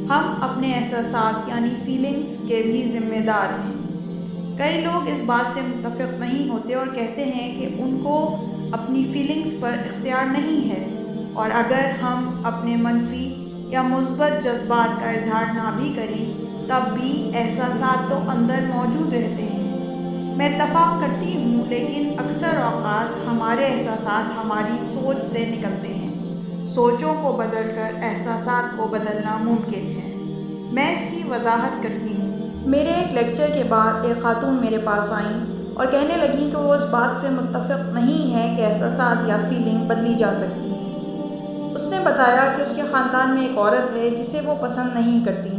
ہم اپنے احساسات یعنی فیلنگز کے بھی ذمہ دار ہیں۔ کئی لوگ اس بات سے متفق نہیں ہوتے اور کہتے ہیں کہ ان کو اپنی فیلنگز پر اختیار نہیں ہے، اور اگر ہم اپنے منفی یا مثبت جذبات کا اظہار نہ بھی کریں تب بھی احساسات تو اندر موجود رہتے ہیں۔ میں اتفاق کرتی ہوں، لیکن اکثر اوقات ہمارے احساسات ہماری سوچ سے نکلتے ہیں۔ سوچوں کو بدل کر احساسات کو بدلنا ممکن ہے۔ میں اس کی وضاحت کرتی ہوں۔ میرے ایک لیکچر کے بعد ایک خاتون میرے پاس آئیں اور کہنے لگیں کہ وہ اس بات سے متفق نہیں ہے کہ احساسات یا فیلنگ بدلی جا سکتی ہیں۔ اس نے بتایا کہ اس کے خاندان میں ایک عورت ہے جسے وہ پسند نہیں کرتی۔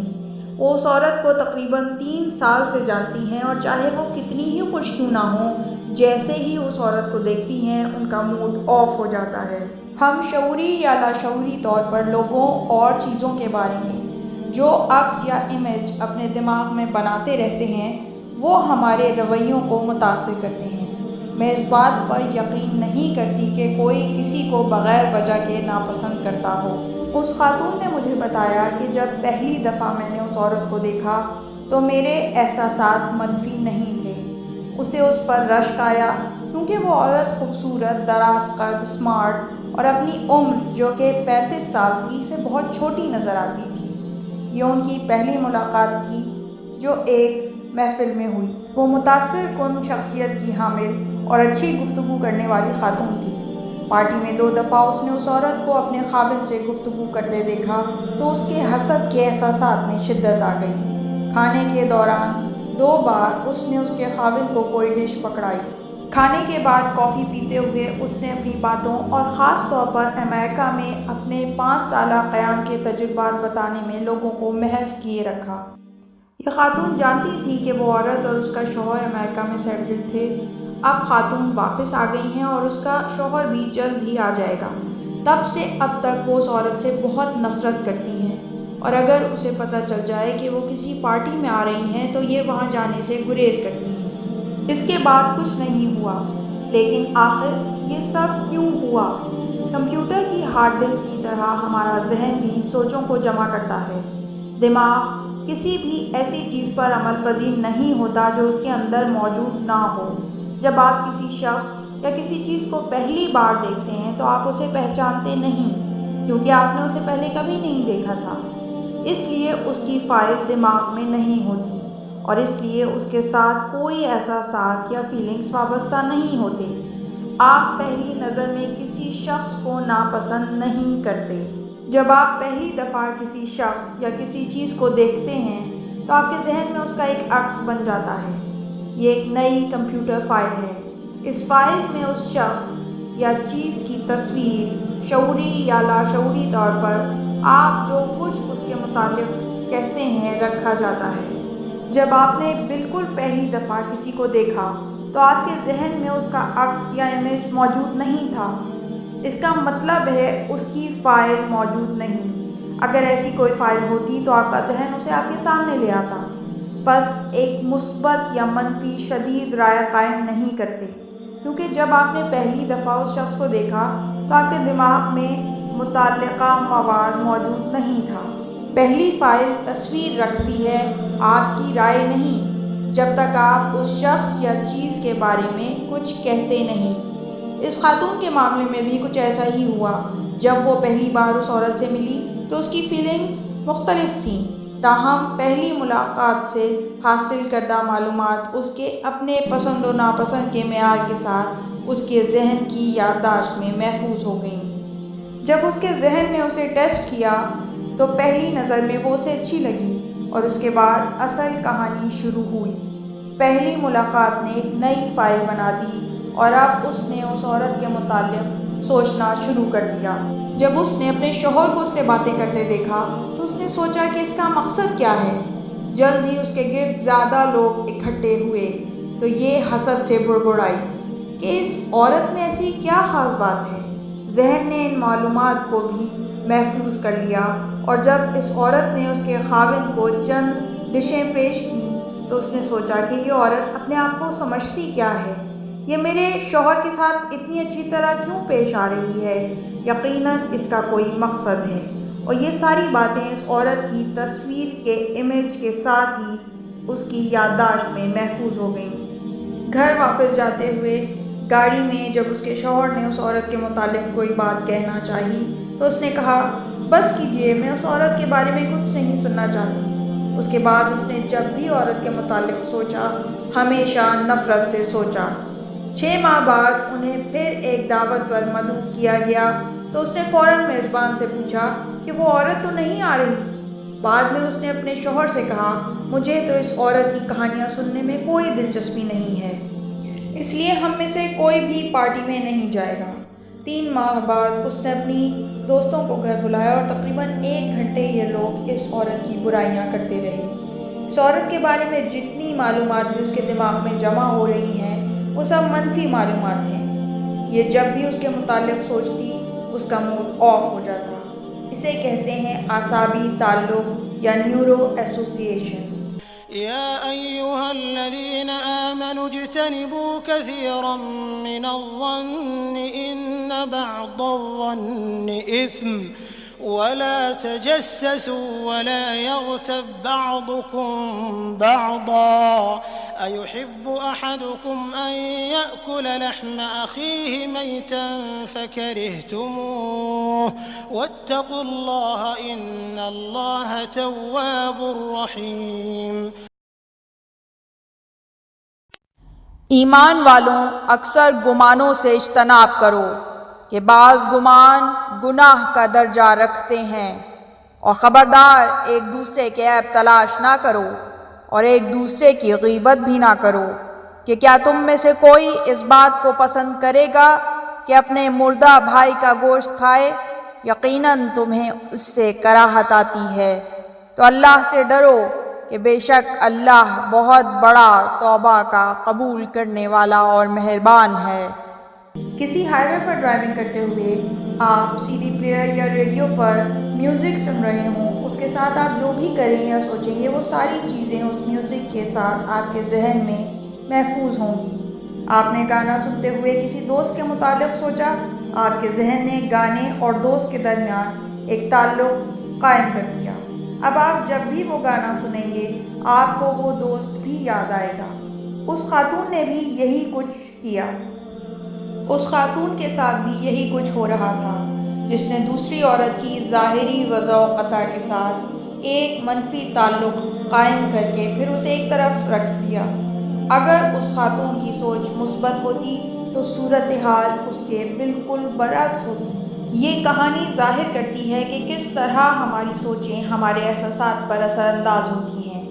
وہ اس عورت کو تقریباً 3 سال سے جانتی ہیں اور چاہے وہ کتنی ہی خوش کیوں نہ ہو، جیسے ہی اس عورت کو دیکھتی ہیں ان کا موڈ آف ہو جاتا ہے۔ ہم شعوری یا لاشعوری طور پر لوگوں اور چیزوں کے بارے میں جو عکس یا امیج اپنے دماغ میں بناتے رہتے ہیں وہ ہمارے رویوں کو متاثر کرتے ہیں۔ میں اس بات پر یقین نہیں کرتی کہ کوئی کسی کو بغیر وجہ کے ناپسند کرتا ہو۔ اس خاتون نے مجھے بتایا کہ جب پہلی دفعہ میں نے اس عورت کو دیکھا تو میرے احساسات منفی نہیں تھے۔ اسے اس پر رشک آیا کیونکہ وہ عورت خوبصورت، دراز قد، اسمارٹ اور اپنی عمر جو کہ 35 سال تھی سے بہت چھوٹی نظر آتی تھی۔ یہ ان کی پہلی ملاقات تھی جو ایک محفل میں ہوئی۔ وہ متاثر کن شخصیت کی حامل اور اچھی گفتگو کرنے والی خاتون تھی۔ پارٹی میں 2 دفعہ اس نے اس عورت کو اپنے خاوند سے گفتگو کرتے دیکھا تو اس کے حسد کے احساسات میں شدت آ گئی۔ کھانے کے دوران 2 بار اس نے اس کے خاوند کو کوئی ڈش پکڑائی۔ کھانے کے بعد کافی پیتے ہوئے اس نے اپنی باتوں اور خاص طور پر امریکہ میں اپنے 5 سالہ قیام کے تجربات بتانے میں لوگوں کو محو کیے رکھا۔ یہ خاتون جانتی تھی کہ وہ عورت اور اس کا شوہر امریکہ میں سیٹل تھے۔ اب خاتون واپس آ گئی ہیں اور اس کا شوہر بھی جلد ہی آ جائے گا۔ تب سے اب تک وہ اس عورت سے بہت نفرت کرتی ہیں، اور اگر اسے پتہ چل جائے کہ وہ کسی پارٹی میں آ رہی ہیں تو یہ وہاں جانے سے گریز کرتی ہیں۔ اس کے بعد کچھ نہیں ہوا، لیکن آخر یہ سب کیوں ہوا؟ کمپیوٹر کی ہارڈ ڈسک کی طرح ہمارا ذہن بھی سوچوں کو جمع کرتا ہے۔ دماغ کسی بھی ایسی چیز پر عمل پذیر نہیں ہوتا جو اس کے اندر موجود نہ ہو۔ جب آپ کسی شخص یا کسی چیز کو پہلی بار دیکھتے ہیں تو آپ اسے پہچانتے نہیں، کیونکہ آپ نے اسے پہلے کبھی نہیں دیکھا تھا۔ اس لیے اس کی فائل دماغ میں نہیں ہوتی، اور اس لیے اس کے ساتھ کوئی احساسات یا فیلنگز وابستہ نہیں ہوتے۔ آپ پہلی نظر میں کسی شخص کو ناپسند نہیں کرتے۔ جب آپ پہلی دفعہ کسی شخص یا کسی چیز کو دیکھتے ہیں تو آپ کے ذہن میں اس کا ایک عکس بن جاتا ہے۔ یہ ایک نئی کمپیوٹر فائل ہے۔ اس فائل میں اس شخص یا چیز کی تصویر شعوری یا لاشعوری طور پر آپ جو کچھ اس کے متعلق کہتے ہیں رکھا جاتا ہے۔ جب آپ نے بالکل پہلی دفعہ کسی کو دیکھا تو آپ کے ذہن میں اس کا عکس یا امیج موجود نہیں تھا۔ اس کا مطلب ہے اس کی فائل موجود نہیں۔ اگر ایسی کوئی فائل ہوتی تو آپ کا ذہن اسے آپ کے سامنے لے آتا۔ بس ایک مثبت یا منفی شدید رائے قائم نہیں کرتے، کیونکہ جب آپ نے پہلی دفعہ اس شخص کو دیکھا تو آپ کے دماغ میں متعلقہ مواد موجود نہیں تھا۔ پہلی فائل تصویر رکھتی ہے، آپ کی رائے نہیں، جب تک آپ اس شخص یا چیز کے بارے میں کچھ کہتے نہیں۔ اس خاتون کے معاملے میں بھی کچھ ایسا ہی ہوا۔ جب وہ پہلی بار اس عورت سے ملی تو اس کی فیلنگز مختلف تھیں، تاہم پہلی ملاقات سے حاصل کردہ معلومات اس کے اپنے پسند و ناپسند کے معیار کے ساتھ اس کے ذہن کی یادداشت میں محفوظ ہو گئیں۔ جب اس کے ذہن نے اسے ٹیسٹ کیا تو پہلی نظر میں وہ اسے اچھی لگی، اور اس کے بعد اصل کہانی شروع ہوئی۔ پہلی ملاقات نے ایک نئی فائل بنا دی اور اب اس نے اس عورت کے متعلق سوچنا شروع کر دیا۔ جب اس نے اپنے شوہر کو اس سے باتیں کرتے دیکھا تو اس نے سوچا کہ اس کا مقصد کیا ہے۔ جلد ہی اس کے گرد زیادہ لوگ اکٹھے ہوئے تو یہ حسد سے بڑبڑائی کہ اس عورت میں ایسی کیا خاص بات ہے۔ ذہن نے ان معلومات کو بھی محفوظ کر لیا، اور جب اس عورت نے اس کے خاوند کو چند ڈشیں پیش کی تو اس نے سوچا کہ یہ عورت اپنے آپ کو سمجھتی کیا ہے؟ یہ میرے شوہر کے ساتھ اتنی اچھی طرح کیوں پیش آ رہی ہے؟ یقیناً اس کا کوئی مقصد ہے۔ اور یہ ساری باتیں اس عورت کی تصویر کے امیج کے ساتھ ہی اس کی یادداشت میں محفوظ ہو گئیں۔ گھر واپس جاتے ہوئے گاڑی میں جب اس کے شوہر نے اس عورت کے متعلق کوئی بات کہنا چاہی تو اس نے کہا، بس کیجئے، میں اس عورت کے بارے میں کچھ نہیں سننا چاہتی۔ اس کے بعد اس نے جب بھی عورت کے متعلق سوچا ہمیشہ نفرت سے سوچا۔ 6 ماہ بعد انہیں پھر ایک دعوت پر مدعو کیا گیا تو اس نے فوراً میزبان سے پوچھا کہ وہ عورت تو نہیں آ رہی۔ بعد میں اس نے اپنے شوہر سے کہا، مجھے تو اس عورت کی کہانیاں سننے میں کوئی دلچسپی نہیں ہے، اس لیے ہم میں سے کوئی بھی پارٹی میں نہیں جائے گا۔ 3 ماہ بعد اس نے اپنی دوستوں کو گھر بلایا اور تقریباً 1 گھنٹے یہ لوگ اس عورت کی برائیاں کرتے رہے۔ اس عورت کے بارے میں جتنی معلومات بھی اس کے دماغ میں جمع ہو رہی ہیں وہ سب منفی معلومات ہیں۔ یہ جب بھی اس کے متعلق سوچتی اس کا موڈ آف ہو جاتا۔ اسے کہتے ہیں اعصابی تعلق یا نیورو ایسوسیشن۔ يا أيها الذين آمنوا اجتنبوا كثيرا من الظن إن بعض الظن إثم ولا تجسسوا ولا يغتب بعضكم بعضا أيحب أحدكم أن يأكل لحم أخيه ميتا فكرهتموه واتقوا الله إن الله تواب رحيم۔ ایمان والوں، اکثر گمانوں سے اجتناب کرو کہ بعض گمان گناہ کا درجہ رکھتے ہیں، اور خبردار ایک دوسرے کے عیب تلاش نہ کرو اور ایک دوسرے کی غیبت بھی نہ کرو، کہ کیا تم میں سے کوئی اس بات کو پسند کرے گا کہ اپنے مردہ بھائی کا گوشت کھائے؟ یقیناً تمہیں اس سے کراہت آتی ہے، تو اللہ سے ڈرو کہ بے شک اللہ بہت بڑا توبہ کا قبول کرنے والا اور مہربان ہے۔ کسی ہائی وے پر ڈرائیونگ کرتے ہوئے آپ CD پلیئر یا ریڈیو پر میوزک سن رہے ہوں، اس کے ساتھ آپ جو بھی کریں یا سوچیں گے وہ ساری چیزیں اس میوزک کے ساتھ آپ کے ذہن میں محفوظ ہوں گی۔ آپ نے گانا سنتے ہوئے کسی دوست کے متعلق سوچا، آپ کے ذہن نے گانے اور دوست کے درمیان ایک تعلق قائم کر دیا۔ اب آپ جب بھی وہ گانا سنیں گے آپ کو وہ دوست بھی یاد آئے گا۔ اس خاتون نے بھی یہی کچھ کیا۔ اس خاتون کے ساتھ بھی یہی کچھ ہو رہا تھا جس نے دوسری عورت کی ظاہری وضع و قطع کے ساتھ ایک منفی تعلق قائم کر کے پھر اسے ایک طرف رکھ دیا۔ اگر اس خاتون کی سوچ مثبت ہوتی تو صورتحال اس کے بالکل برعکس ہوتی۔ یہ کہانی ظاہر کرتی ہے کہ کس طرح ہماری سوچیں ہمارے احساسات پر اثر انداز ہوتی ہیں۔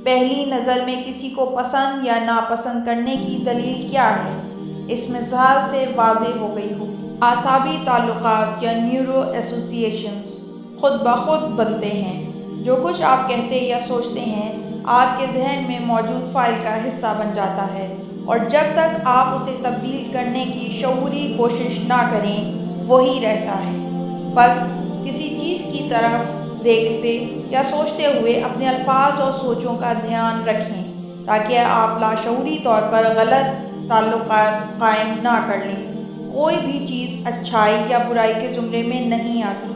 پہلی نظر میں کسی کو پسند یا ناپسند کرنے کی دلیل کیا ہے، اس مثال سے واضح ہو گئی ہوگی۔ اعصابی تعلقات یا نیورو ایسوسیشنز خود بخود بنتے ہیں۔ جو کچھ آپ کہتے یا سوچتے ہیں آپ کے ذہن میں موجود فائل کا حصہ بن جاتا ہے، اور جب تک آپ اسے تبدیل کرنے کی شعوری کوشش نہ کریں وہی رہتا ہے۔ بس کسی چیز کی طرف دیکھتے یا سوچتے ہوئے اپنے الفاظ اور سوچوں کا دھیان رکھیں تاکہ آپ لاشعوری طور پر غلط تعلقات قائم نہ کر لیں۔ کوئی بھی چیز اچھائی یا برائی کے زمرے میں نہیں آتی۔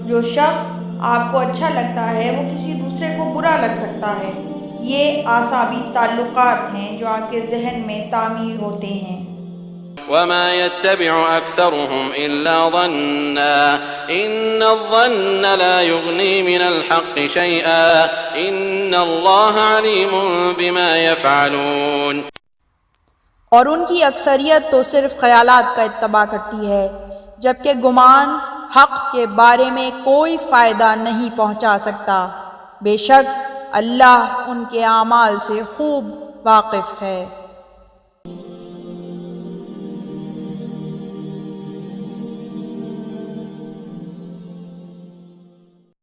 جو شخص آپ کو اچھا لگتا ہے وہ کسی دوسرے کو برا لگ سکتا ہے۔ یہ اعصابی تعلقات ہیں جو آپ کے ذہن میں تعمیر ہوتے ہیں۔ وما يتبع أكثرهم إلا ظنا إن الظن لا يغني من الحق شيئا إن الله عليم بما يفعلون۔ اور ان کی اکثریت تو صرف خیالات کا اتباع کرتی ہے، جبکہ گمان حق کے بارے میں کوئی فائدہ نہیں پہنچا سکتا۔ بے شک اللہ ان کے اعمال سے خوب واقف ہے۔